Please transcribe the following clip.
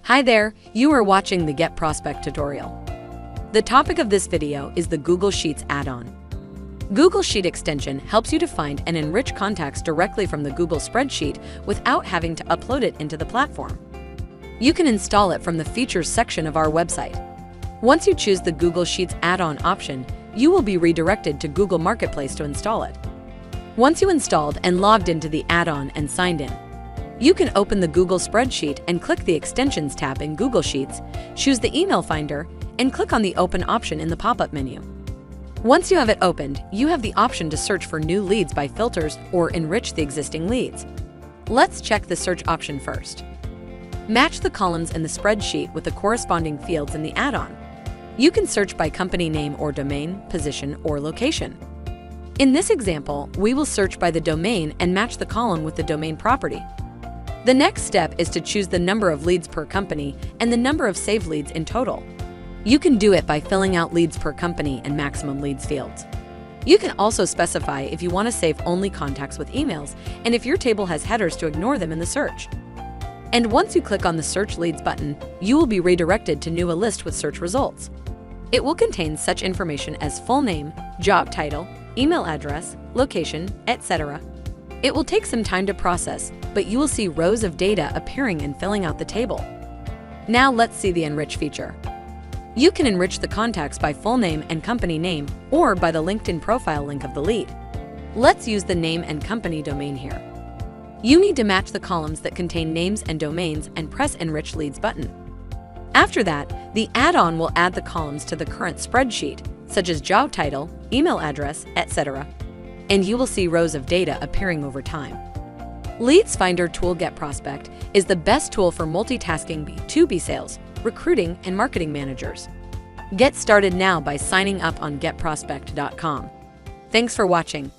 Hi there, you are watching the GetProspect tutorial. The topic of this video is the Google Sheets add-on. Google Sheet extension helps you to find and enrich contacts directly from the Google spreadsheet without having to upload it into the platform. You can install it from the Features section of our website. Once you choose the Google Sheets add-on option, you will be redirected to Google Marketplace to install it. Once you installed and logged into the add-on and signed in, you can open the Google spreadsheet and click the Extensions tab in Google Sheets, choose the Email Finder, and click on the Open option in the pop-up menu. Once you have it opened, you have the option to search for new leads by filters or enrich the existing leads. Let's check the search option first. Match the columns in the spreadsheet with the corresponding fields in the add-on. You can search by company name or domain, position, or location. In this example, we will search by the domain and match the column with the domain property. The next step is to choose the number of leads per company and the number of saved leads in total. You can do it by filling out leads per company and maximum leads fields. You can also specify if you want to save only contacts with emails and if your table has headers to ignore them in the search. And once you click on the Search Leads button, you will be redirected to a list with search results. It will contain such information as full name, job title, email address, location, etc. It will take some time to process, but you will see rows of data appearing and filling out the table. Now let's see the Enrich feature. You can enrich the contacts by full name and company name or by the LinkedIn profile link of the lead. Let's use the name and company domain here. You need to match the columns that contain names and domains and press Enrich Leads button. After that, the add-on will add the columns to the current spreadsheet, such as job title, email address, etc. And you will see rows of data appearing over time. Leads Finder tool GetProspect is the best tool for multitasking B2B sales, recruiting, and marketing managers. Get started now by signing up on getprospect.com. Thanks for watching.